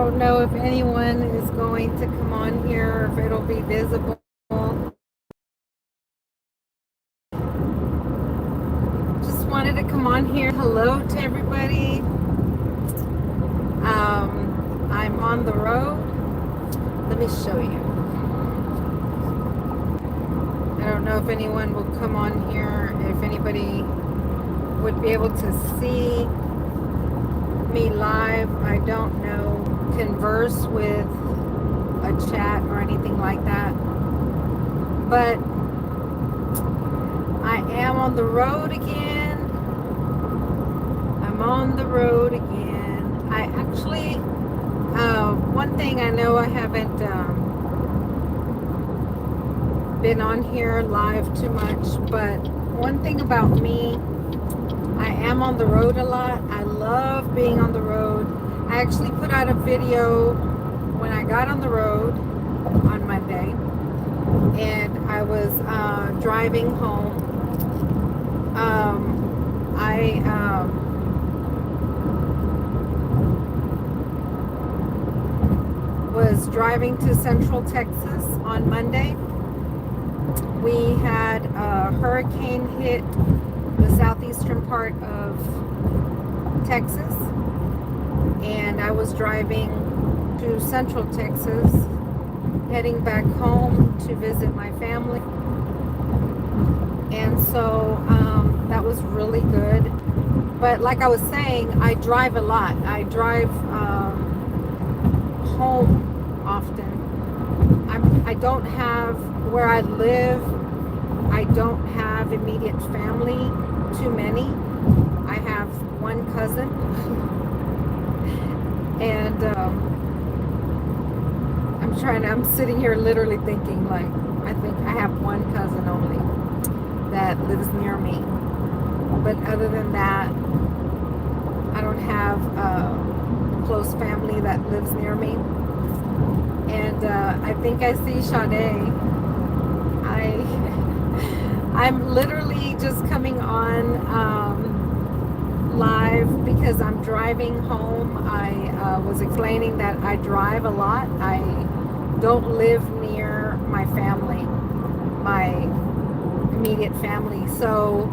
don't know if anyone is going to come on here, if it'll be visible. Just wanted to come on here. Hello to everybody. I'm on the road. Let me show you. I don't know if anyone will come on here, if anybody would be able to see me live. I don't know, converse with a chat or anything like that. But I am on the road again. I'm on the road again. I actually, one thing I know I haven't been on here live too much, but one thing about me, I am on the road a lot. I love being on the road. I actually put out a video when I got on the road on Monday, and I was driving home. I was driving to Central Texas on Monday. We had a hurricane hit the southeastern part of Texas, and I was driving to Central Texas, heading back home to visit my family. And so that was really good. But like I was saying, I drive a lot. I drive home often. I don't have, where I live, I don't have immediate family, too many. I have one cousin. And I'm sitting here literally thinking, like, I think I have one cousin only that lives near me. But other than that, I don't have a close family that lives near me. And I think I see Sade. I'm literally just coming on live because I'm driving home. I was explaining that I drive a lot. I don't live near my family, my immediate family. So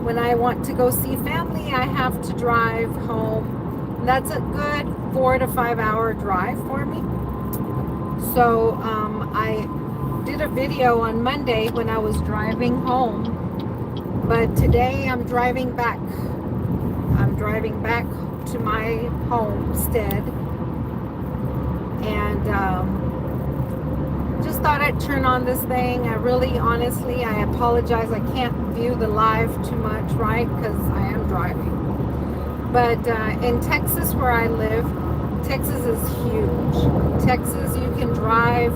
when I want to go see family, I have to drive home. That's a good 4 to 5 hour drive for me. So I did a video on Monday when I was driving home, but today I'm driving back. I'm driving back to my homestead, and just thought I'd turn on this thing. I really, honestly, I apologize. I can't view the live too much, right? Because I am driving. But in Texas, where I live, Texas is huge. Texas, you can drive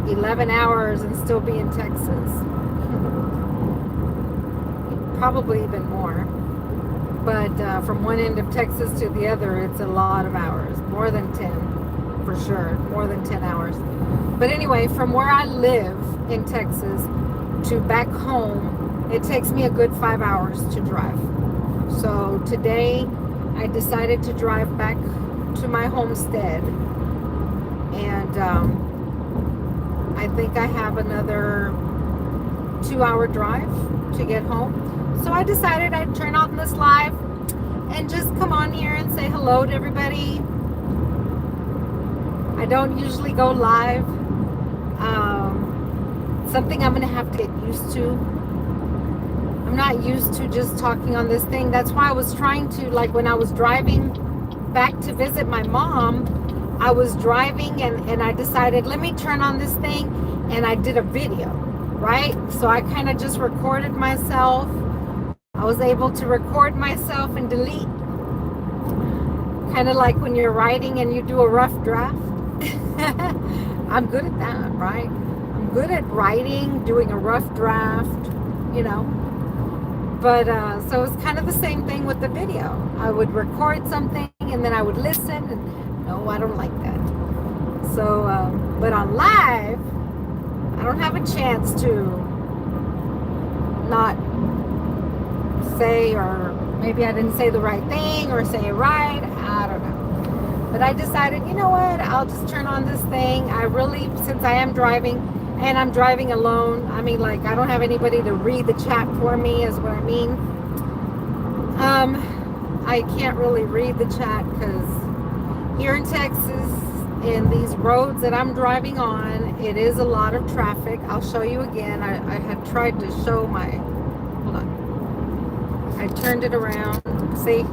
11 hours and still be in Texas. Probably even more. But from one end of Texas to the other, it's a lot of hours. More than 10, for sure. More than 10 hours. But anyway, from where I live in Texas to back home, it takes me a good 5 hours to drive. So today, I decided to drive back to my homestead. And I think I have another 2-hour drive to get home. So I decided I'd turn on this live and just come on here and say hello to everybody. I don't usually go live. Something I'm going to have to get used to. I'm not used to just talking on this thing. That's why I was trying to, like when I was driving back to visit my mom, I was driving and I decided, let me turn on this thing, and I did a video, right? So I kind of just recorded myself. I was able to record myself and delete. Kind of like when you're writing and you do a rough draft. I'm good at that, right? I'm good at writing, doing a rough draft, you know. But so it's kind of the same thing with the video. I would record something and then I would listen, and no, I don't like that. So, but on live, I don't have a chance to not say or Maybe I didn't say the right thing or say it right. I don't know. But I decided, you know what? I'll just turn on this thing. I really, since I am driving and I'm driving alone, I mean, like, I don't have anybody to read the chat for me, is what I mean. I can't really read the chat because here in Texas, in these roads that I'm driving on, it is a lot of traffic. I'll show you again. I had tried to show my, hold on. I turned it around. See?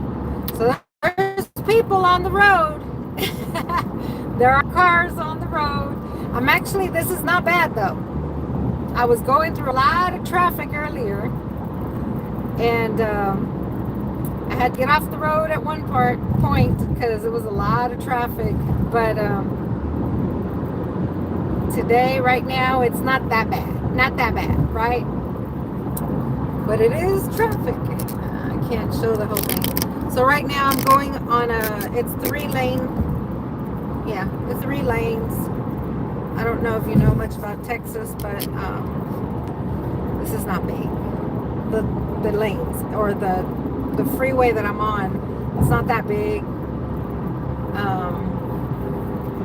So there's people on the road. There are cars on the road. I'm actually, this is not bad though. I was going through a lot of traffic earlier, and I had to get off the road at one point because it was a lot of traffic. But today, right now, it's not that bad. Not that bad, right? But it is traffic. I can't show the whole thing. So right now, I'm going on it's 3 lane. Yeah, the 3 lanes. I don't know if you know much about Texas, but this is not big. The lanes, or the freeway that I'm on, it's not that big.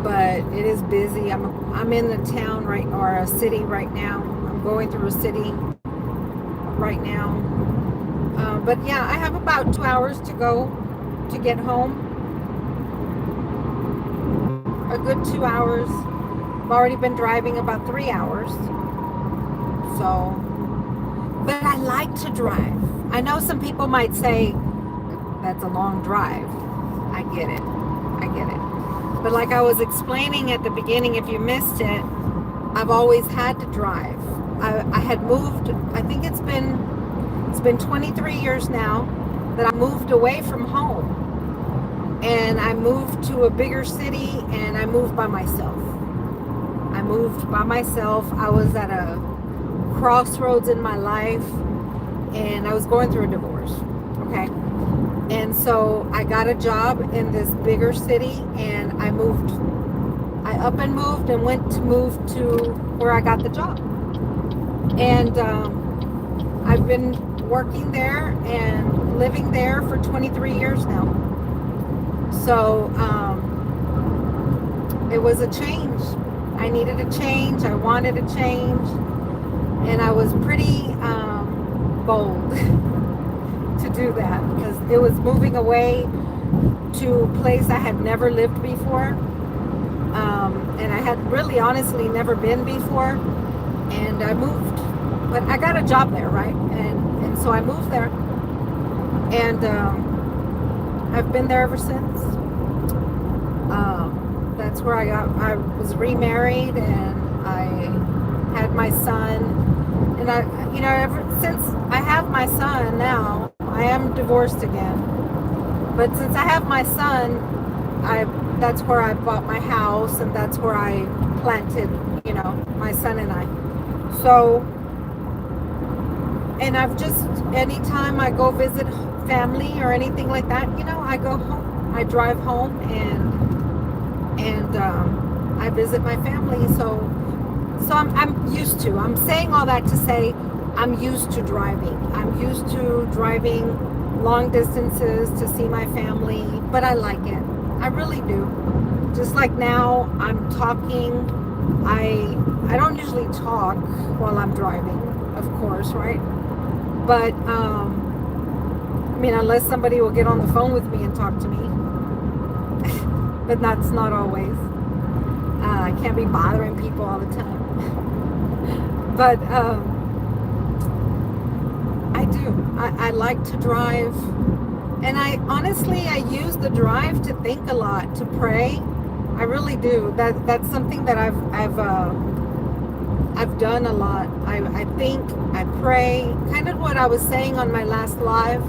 But it is busy. I'm in the town or a city right now. I'm going through a city right now. But yeah, I have about 2 hours to go to get home. A good 2 hours. I've already been driving about 3 hours. So, but I like to drive. I know some people might say that's a long drive. I get it. But like I was explaining at the beginning, if you missed it, I've always had to drive. I had moved, I think it's been 23 years now that I moved away from home. And I moved to a bigger city, and I moved by myself. I was at a crossroads in my life, and I was going through a divorce. Okay. And so I got a job in this bigger city, and I up and moved and went to move to where I got the job. And I've been working there and living there for 23 years now. So it was a change. I needed a change. I wanted a change. And I was pretty bold to do that, because it was moving away to a place I had never lived before. And I had really honestly never been before. And I moved. But I got a job there, right? And so I moved there. And I've been there ever since. That's where I was remarried, and I had my son. And ever since I have my son now, I am divorced again. But since I have my son, that's where I bought my house, and that's where I planted, my son and I. So, and I've just, anytime I go visit family or anything like that, I go home. I drive home and I visit my family. So I'm used to. I'm saying all that to say I'm used to driving. I'm used to driving long distances to see my family, but I like it. I really do. Just like now, I'm talking. I don't usually talk while I'm driving, of course, right? But unless somebody will get on the phone with me and talk to me. But that's not always. I can't be bothering people all the time. But I do. I like to drive. And I use the drive to think a lot, to pray. I really do. That's something that I've done a lot. I think, I pray. Kind of what I was saying on my last live,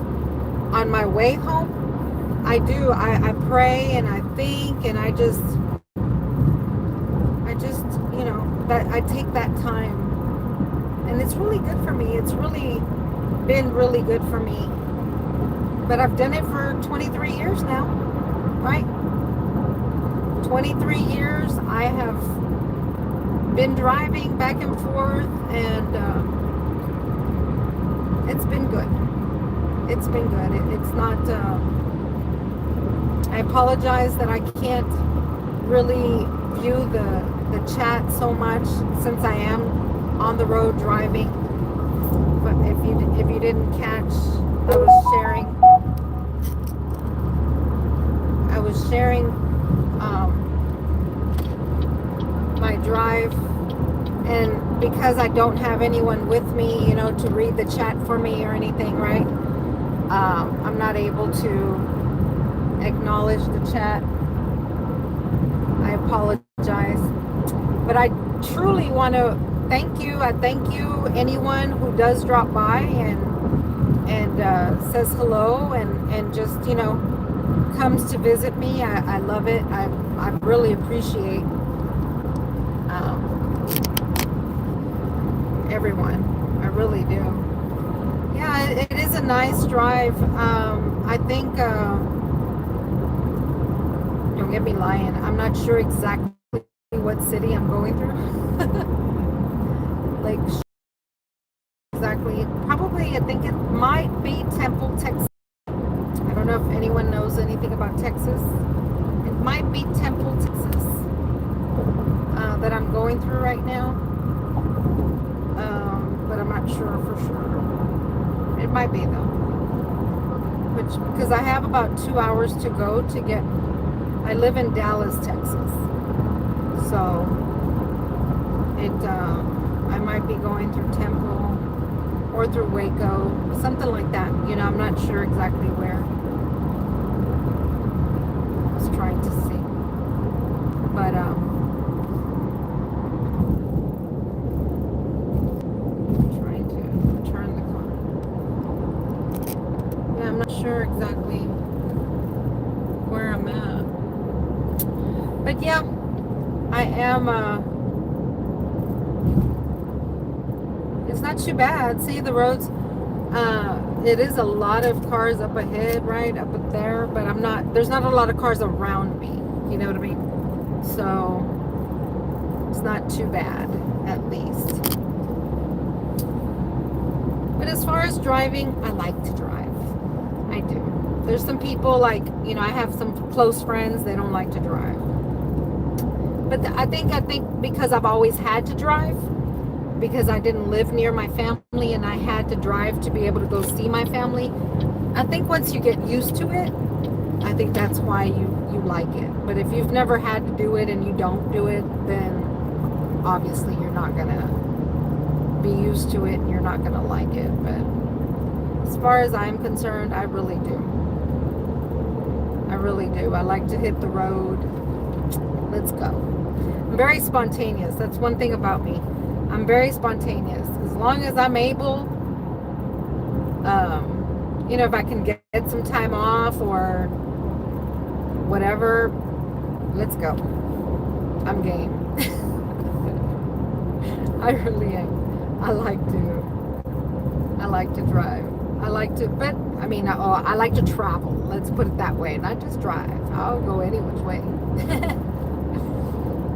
on my way home. I do. I pray and I think, and I just that I take that time, and it's really good for me. It's really been really good for me. But I've done it for 23 years now, right? 23 years I have been driving back and forth, and it's been good. It's been good. It's not. I apologize that I can't really view the chat so much since I am on the road driving. But if you didn't catch, I was sharing my drive, and because I don't have anyone with me, to read the chat for me or anything, right? I'm not able to acknowledge the chat. I apologize, but I truly want to thank you. I thank you, anyone who does drop by and says hello and just comes to visit me. I love it. I really appreciate everyone. I really do. Yeah, it is a nice drive. I think, don't get me lying, I'm not sure exactly what city I'm going through. Like, exactly. Probably, I think it might be Temple, Texas. I don't know if anyone knows anything about Texas. It might be Temple, Texas, that I'm going through right now. But I'm not sure for sure. It might be though. Because I have about 2 hours to go to get. I live in Dallas, Texas, so I might be going through Temple or through Waco, something like that. I'm not sure exactly where. I was trying to see, but trying to turn the car. Yeah, I'm not sure exactly where I'm at. But yeah, I am, it's not too bad. See, the roads, it is a lot of cars up ahead, right, up there, but there's not a lot of cars around me, you know what I mean? So, it's not too bad, at least. But as far as driving, I like to drive. I do. There's some people I have some close friends, they don't like to drive. But I think because I've always had to drive, because I didn't live near my family and I had to drive to be able to go see my family. I think once you get used to it, I think that's why you like it. But if you've never had to do it and you don't do it, then obviously you're not gonna be used to it and you're not gonna like it. But as far as I'm concerned, I really do. I really do. I like to hit the road. Let's go. I'm very spontaneous. That's one thing about me. I'm very spontaneous. As long as I'm able, if I can get some time off or whatever, let's go. I'm game. I really am. I like to drive. I like to travel. Let's put it that way. Not just drive. I'll go any which way.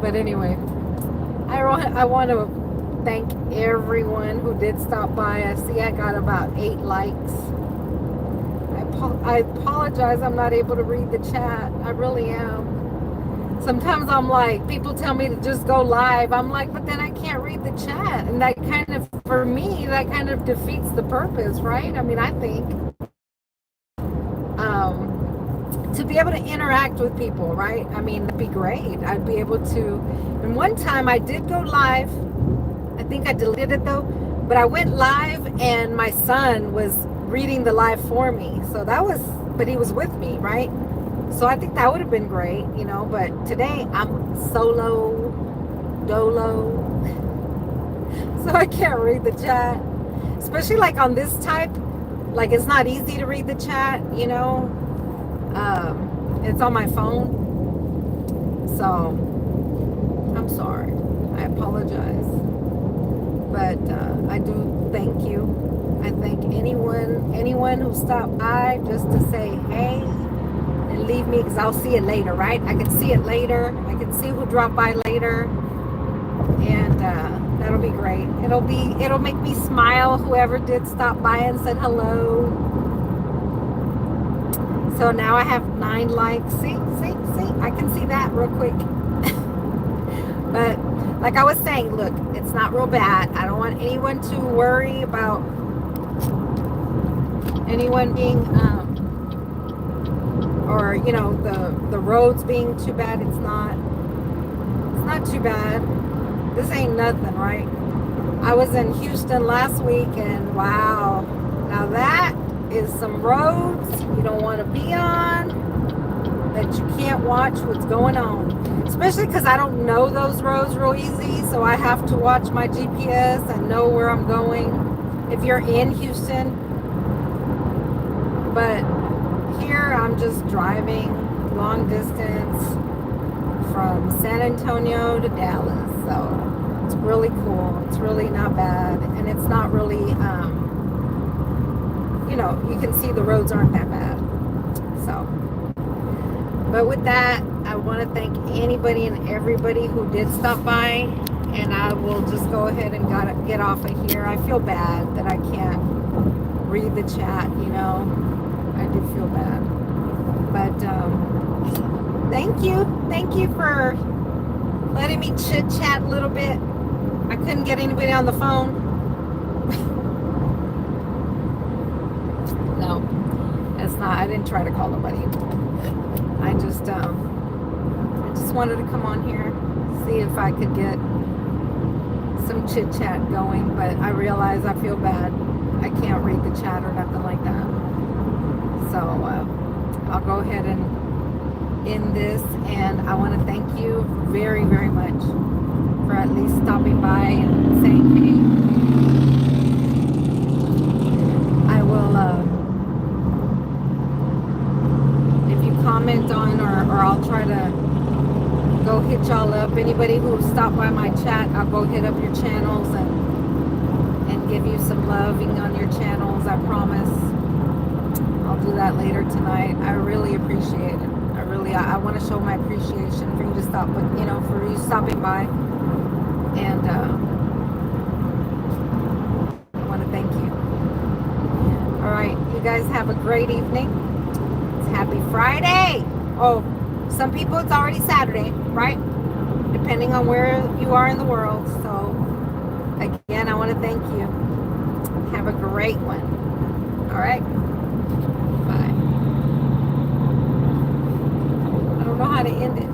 But anyway, I want to thank everyone who did stop by. I see I got about 8 likes. I apologize I'm not able to read the chat. I really am. Sometimes I'm like, people tell me to just go live. I'm like, but then I can't read the chat. And that for me, that kind of defeats the purpose, right? I mean, I think to be able to interact with people, right? I mean, that'd be great. I'd be able to. And one time I did go live. I think I deleted it though, but I went live and my son was reading the live for me. So but he was with me, right? So I think that would have been great, but today I'm solo, dolo. So I can't read the chat, especially on this type, it's not easy to read the chat, it's on my phone. So I'm sorry. I apologize. But I do thank you. I thank anyone who stopped by just to say hey and leave me, because I'll see it later, right? I can see it later. I can see who dropped by later, and that'll be great. It'll make me smile. Whoever did stop by and said hello. So now I have 9 likes. See, I can see that real quick. But like I was saying, look, it's not real bad. I don't want anyone to worry about anyone being, or you know, the roads being too bad. It's not too bad. This ain't nothing, right? I was in Houston last week, and wow, now that is some roads you don't want to be on, that you can't watch what's going on. Especially because I don't know those roads real easy, so I have to watch my GPS and know where I'm going if you're in Houston. But here I'm just driving long distance from San Antonio to Dallas, so it's really cool. It's really not bad, and it's not really, you know, you can see the roads aren't that bad. So, but with that, I want to thank anybody and everybody who did stop by, and I will just go ahead and get off of here. I feel bad that I can't read the chat, you know. I do feel bad, but thank you for letting me chit chat a little bit. I couldn't get anybody on the phone. No, it's not. I didn't try to call nobody. I just wanted to come on here, see if I could get some chit chat going. But I realize I feel bad. I can't read the chat or nothing like that. So I'll go ahead and end this, and I want to thank you very, very much for at least stopping by and saying hey. I will, if you comment on, or I'll try to go hit y'all up. Anybody who stopped by my chat, I'll go hit up your channels and give you some loving on your channels, I promise. I'll do that later tonight. I really appreciate it. I want to show my appreciation for you to stop, you know, for you stopping by, and I want to thank you. All right, you guys have a great evening. It's happy Friday. Oh, some people it's already Saturday, right? Depending on where you are in the world. So again, I want to thank you. Have a great one. All right. Bye. I don't know how to end it.